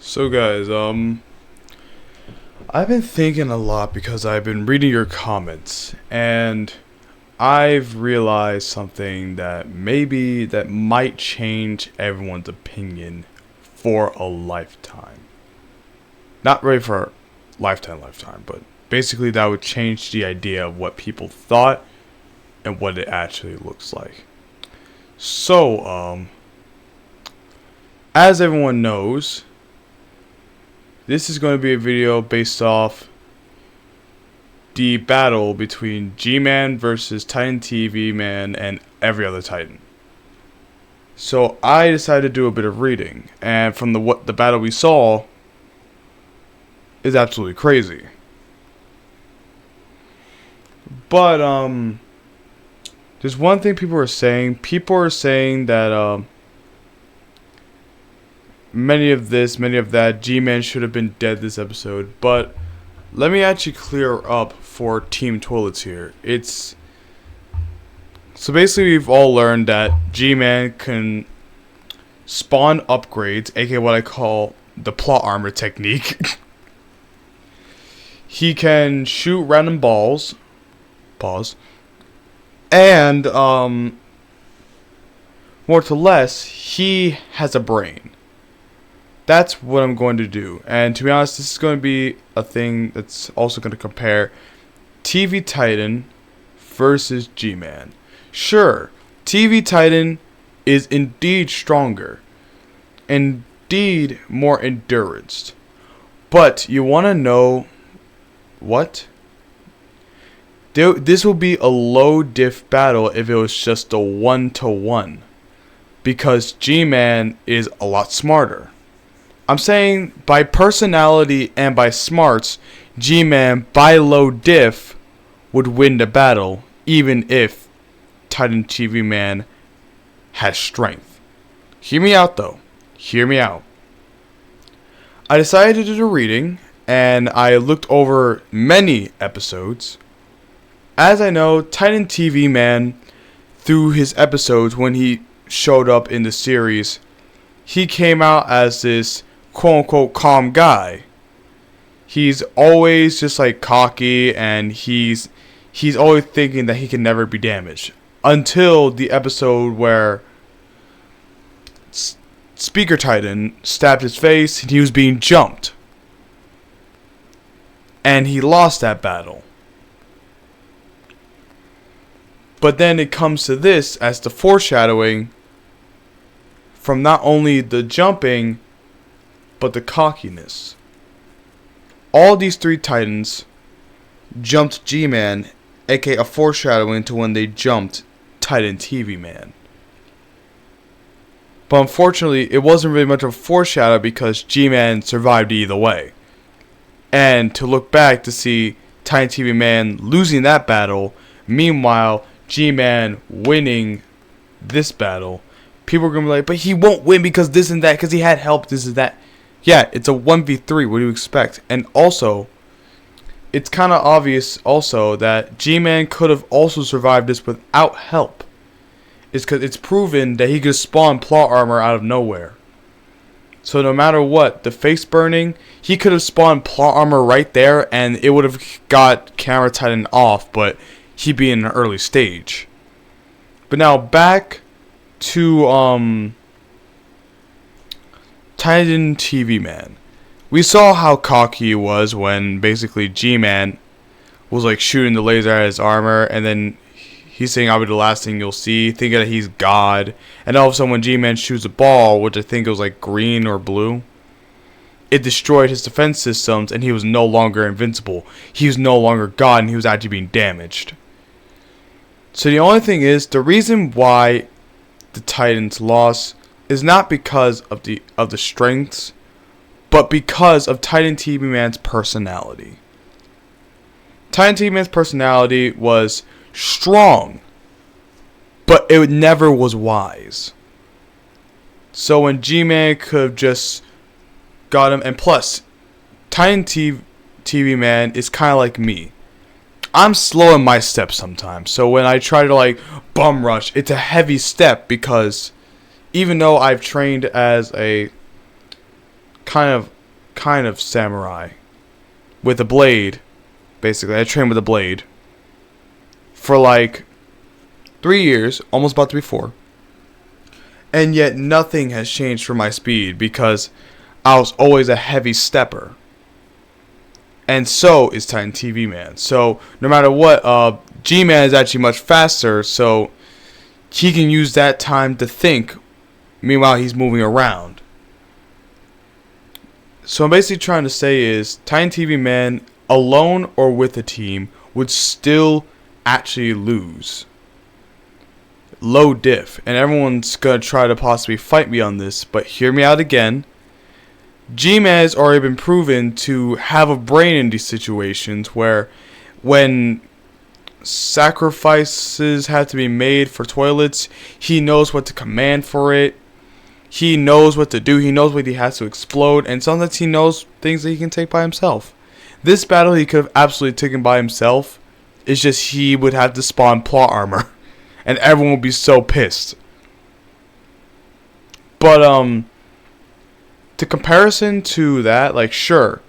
So guys, I've been thinking a lot because I've been reading your comments and I've realized something that might change everyone's opinion for a lifetime. Not really for a lifetime, but basically that would change the idea of what people thought and what it actually looks like. So, as everyone knows, this is going to be a video based off the battle between G-Man versus Titan TV Man and every other Titan. So I decided to do a bit of reading, and from what the battle we saw is absolutely crazy. But there's one thing people are saying. People are saying that many of that, G-Man should have been dead this episode. But let me actually clear up for Team Toilets here. So basically we've all learned that G-Man can spawn upgrades, aka what I call the plot armor technique. He can shoot random balls. Pause. And more to less, he has a brain. That's what I'm going to do. And to be honest, this is going to be a thing that's also going to compare TV Titan versus G-Man. Sure, TV Titan is indeed stronger, indeed more endurance. But you want to know what? This will be a low diff battle if it was just a 1-to-1. Because G-Man is a lot smarter. I'm saying by personality and by smarts, G-Man by low diff would win the battle, even if Titan TV Man has strength. Hear me out though. Hear me out. I decided to do a reading, and I looked over many episodes. As I know, Titan TV Man, through his episodes when he showed up in the series, he came out as this quote-unquote calm guy. He's always just like cocky, and he's always thinking that he can never be damaged. Until the episode where Speaker Titan stabbed his face and he was being jumped. And he lost that battle. But then it comes to this as the foreshadowing from not only the jumping, but the cockiness. All these three Titans jumped G-Man, aka a foreshadowing to when they jumped Titan TV Man. But unfortunately, it wasn't really much of a foreshadow because G-Man survived either way. And to look back to see Titan TV Man losing that battle, meanwhile G-Man winning this battle, people are going to be like, but he won't win because this and that, because he had help, this and that. Yeah, it's a 1v3. What do you expect? And also, it's kind of obvious also that G-Man could have also survived this without help. It's because it's proven that he could spawn plot armor out of nowhere. So no matter what, the face burning, he could have spawned plot armor right there and it would have got Camera Titan off, but he'd be in an early stage. But now back to Titan TV Man. We saw how cocky he was when basically G-Man was like shooting the laser at his armor, and then he's saying, "I'll be the last thing you'll see," thinking that he's God. And all of a sudden when G-Man shoots a ball, which I think it was like green or blue, it destroyed his defense systems and he was no longer invincible. He was no longer God, and he was actually being damaged. So the only thing is, the reason why the Titans lost is not because of the strengths, but because of Titan TV Man's personality. Titan TV Man's personality was strong, but it never was wise. So when G-Man could have just got him, and plus, Titan TV Man is kind of like me. I'm slow in my steps sometimes, so when I try to like bum rush, it's a heavy step because even though I've trained as a kind of samurai with a blade. Basically, I trained with a blade for like 3 years, almost about to be 4. And yet nothing has changed for my speed because I was always a heavy stepper. And so is Titan TV Man. So no matter what, G-Man is actually much faster, so he can use that time to think. Meanwhile, he's moving around. So I'm basically trying to say is Titan TV Man, alone or with a team, would still actually lose. Low diff. And everyone's going to try to possibly fight me on this, but hear me out again. G-Man has already been proven to have a brain in these situations where when sacrifices have to be made for toilets, he knows what to command for it. He knows what to do. He knows what he has to explode. And sometimes he knows things that he can take by himself. This battle he could have absolutely taken by himself. It's just he would have to spawn plot armor. And everyone would be so pissed. But, the comparison to that, like, sure.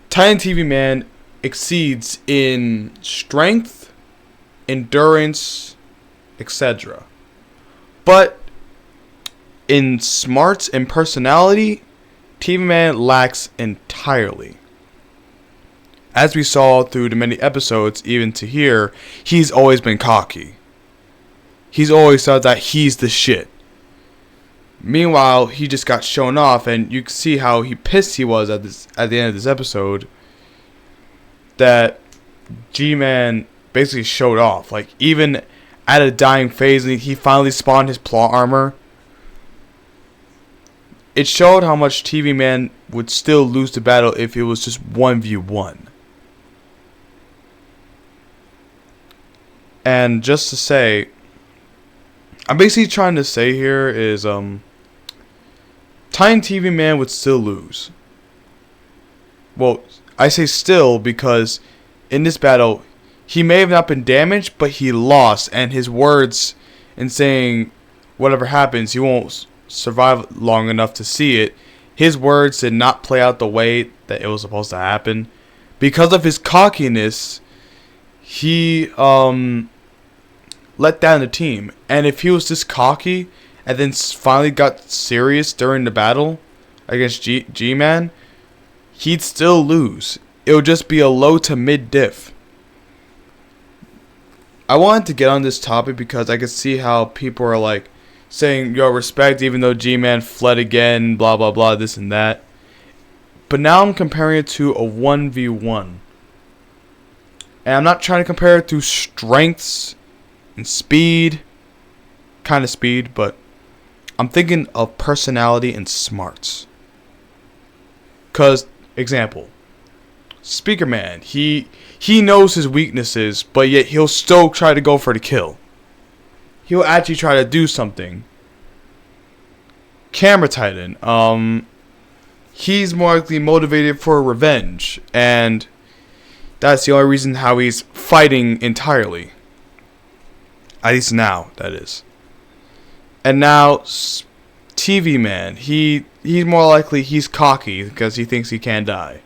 Titan TV Man exceeds in strength, endurance, etc. But in smarts and personality, TV Man lacks entirely. As we saw through the many episodes, even to here, he's always been cocky. He's always thought that he's the shit. Meanwhile, he just got shown off, and you can see how pissed he was at the end of this episode that G-Man basically showed off. Like, even at a dying phase, and he finally spawned his plot armor. It showed how much TV Man would still lose the battle if it was just 1v1. And just to say, I'm basically trying to say here is, Titan TV Man would still lose. Well, I say still because in this battle, he may have not been damaged, but he lost. And his words in saying whatever happens, he won't survive long enough to see it. His words did not play out the way that it was supposed to happen. Because of his cockiness, he let down the team. And if he was this cocky and then finally got serious during the battle against G-Man, he'd still lose. It would just be a low to mid diff. I wanted to get on this topic because I could see how people are like saying, yo, respect, even though G-Man fled again, blah, blah, blah, this and that. But now I'm comparing it to a 1v1. And I'm not trying to compare it to strengths and speed, kind of speed, but I'm thinking of personality and smarts. Cause, example, Speaker Man, he knows his weaknesses, but yet he'll still try to go for the kill. He'll actually try to do something. Camera Titan, he's more likely motivated for revenge, and that's the only reason how he's fighting entirely. At least now, that is. And now, TV Man, he's more likely he's cocky because he thinks he can't die.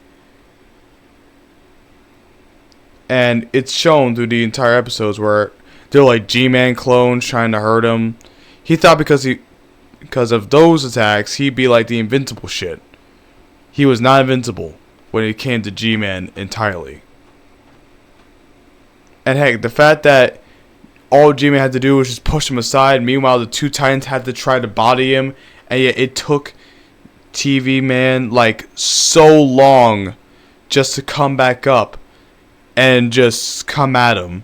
And it's shown through the entire episodes where they're like G-Man clones trying to hurt him. He thought because of those attacks, he'd be like the invincible shit. He was not invincible when it came to G-Man entirely. And heck, the fact that all G-Man had to do was just push him aside. Meanwhile, the two Titans had to try to body him. And yet it took TV Man like so long just to come back up and just come at him.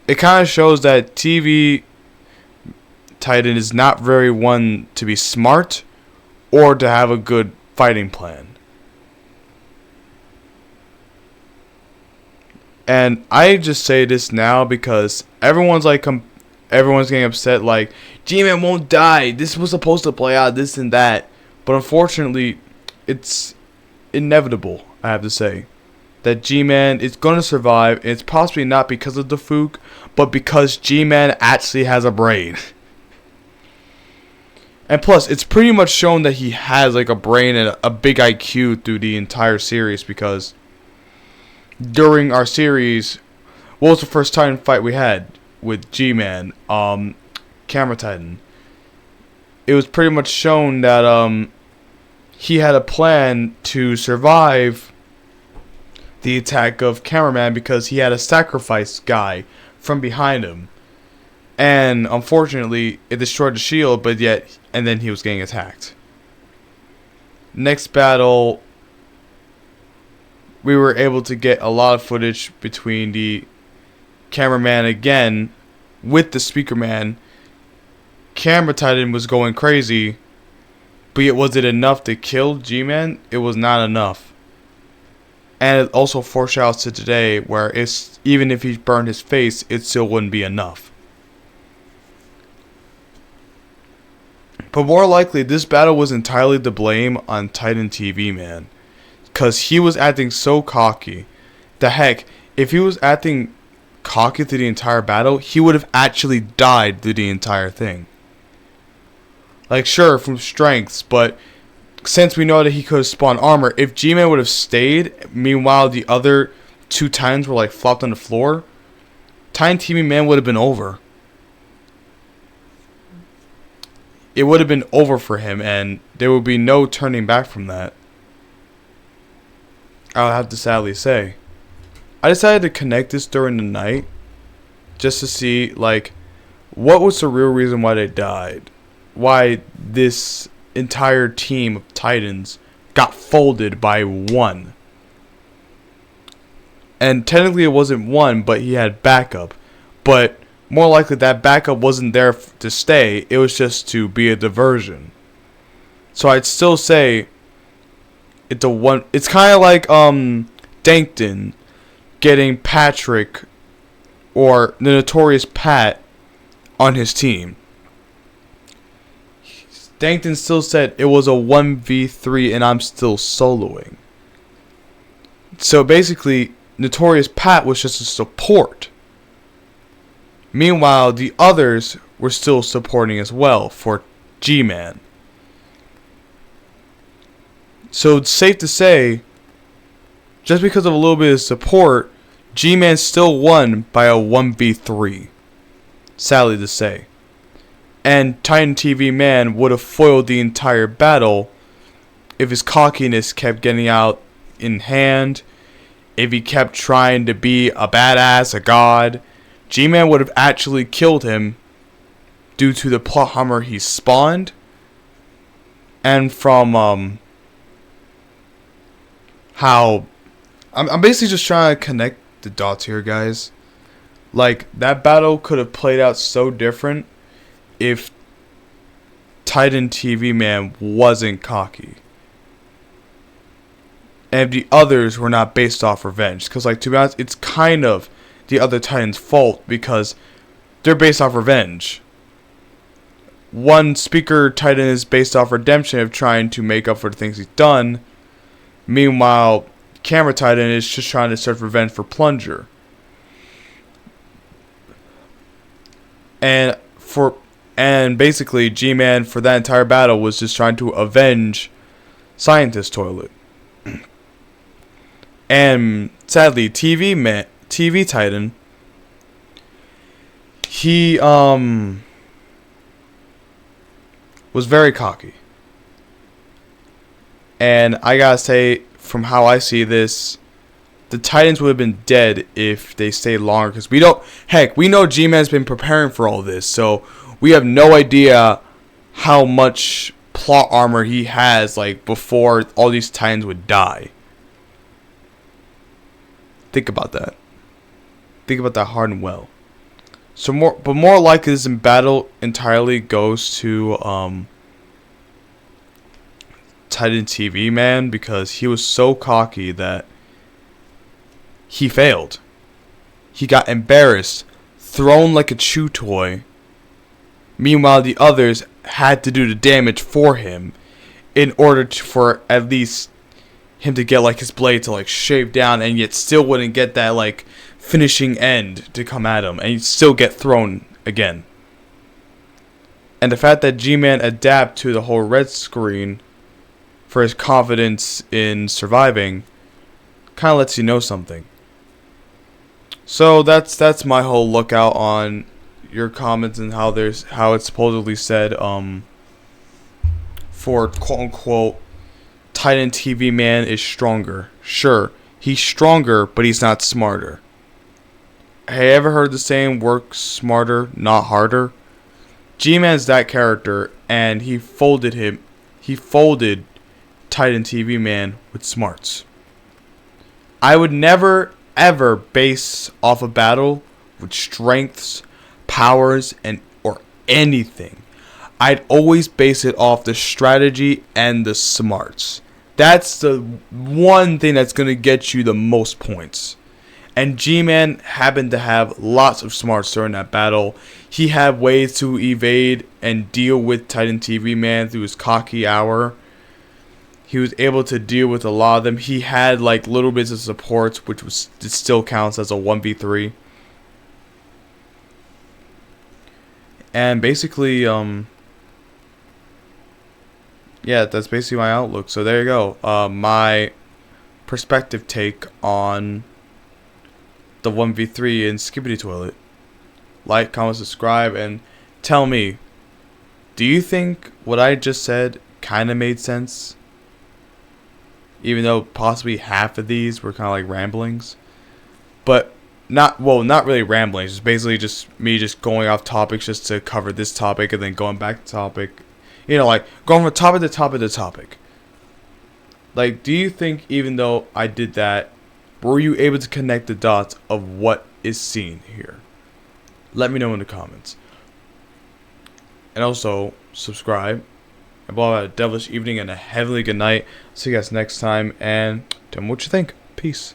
It kind of shows that TV Titan is not very one to be smart or to have a good fighting plan. And I just say this now because everyone's like, everyone's getting upset like, G-Man won't die. This was supposed to play out, this and that. But unfortunately, it's inevitable, I have to say, that G-Man is going to survive. And it's possibly not because of the fluke, but because G-Man actually has a brain. And plus, it's pretty much shown that he has like a brain and a big IQ through the entire series, because during our series, what was the first Titan fight we had with G-Man, Camera Titan? It was pretty much shown that he had a plan to survive the attack of Cameraman because he had a sacrifice guy from behind him. And unfortunately, it destroyed the shield, and then he was getting attacked. Next battle, we were able to get a lot of footage between the Cameraman again with the Speaker Man. Camera Titan was going crazy, but was it enough to kill G-Man? It was not enough. And it also foreshadows to today, where even if he burned his face, it still wouldn't be enough. But more likely, this battle was entirely to blame on Titan TV Man, because he was acting so cocky. The heck, if he was acting cocky through the entire battle, he would have actually died through the entire thing. Like, sure, from strengths, but since we know that he could have spawned armor, if G-Man would have stayed, meanwhile the other two Titans were like flopped on the floor, Titan TV Man would have been over. It would have been over for him, and there would be no turning back from that. I'll have to sadly say. I decided to connect this during the night just to see, like, what was the real reason why they died. Why this entire team of Titans got folded by one. And technically it wasn't one, but he had backup. But more likely that backup wasn't there to stay. It was just to be a diversion. So I'd still say it's a one. It's kind of like Dankton getting Patrick or the Notorious Pat on his team. Dankton still said it was a 1v3 and I'm still soloing. So basically, Notorious Pat was just a support. Meanwhile, the others were still supporting as well for G-Man. So it's safe to say, just because of a little bit of support, G-Man still won by a 1v3. Sadly to say. And Titan TV Man would have foiled the entire battle if his cockiness kept getting out in hand, if he kept trying to be a badass, a god. G-Man would have actually killed him due to the plot armor he spawned, and from how I'm basically just trying to connect the dots here, guys. Like, that battle could have played out so different if Titan TV Man wasn't cocky, and if the others were not based off revenge. Because, like, to be honest, it's kind of the other Titans' fault because they're based off revenge. One Speaker Titan is based off redemption of trying to make up for the things he's done. Meanwhile, Camera Titan is just trying to search revenge for Plunger. And basically, G-Man for that entire battle was just trying to avenge Scientist Toilet. And sadly, TV Titan, he was very cocky. And I gotta say, from how I see this, the Titans would have been dead if they stayed longer. Because we know G-Man's been preparing for all this. So we have no idea how much plot armor he has, like, before all these Titans would die. Think about that. Think about that hard and well. So more likely this in battle entirely goes to Titan TV Man, because he was so cocky that he failed. He got embarrassed, thrown like a chew toy. Meanwhile, the others had to do the damage for him in order for at least him to get like his blade to like shave down, and yet still wouldn't get that like finishing end to come at him, and he'd still get thrown again. And the fact that G-Man adapted to the whole red screen for his confidence in surviving kind of lets you know something. So that's my whole lookout on your comments and how it's supposedly said for quote unquote Titan TV man is stronger. Sure, he's stronger, but he's not smarter. Have you ever heard the saying work smarter, not harder? G-Man's that character, and he folded Titan TV man with smarts. I would never ever base off a battle with strengths, powers, or anything. I'd always base it off the strategy and the smarts. That's the one thing that's going to get you the most points. And G-Man happened to have lots of smarts during that battle. He had ways to evade and deal with Titan TV Man through his cocky hour. He was able to deal with a lot of them. He had like little bits of supports, which it still counts as a 1v3. And basically, yeah, that's basically my outlook. So there you go. My perspective take on the 1v3 in Skibbity Toilet. Like, comment, subscribe, and tell me, do you think what I just said kind of made sense? Even though possibly half of these were kind of like ramblings. But not really ramblings. It's basically just me just going off topics just to cover this topic and then going back to topic. You know, like going from topic to topic to topic. Like, do you think even though I did that, were you able to connect the dots of what is seen here? Let me know in the comments. And also, subscribe. And blah, have a devilish evening and a heavenly good night. See you guys next time. And tell me what you think. Peace.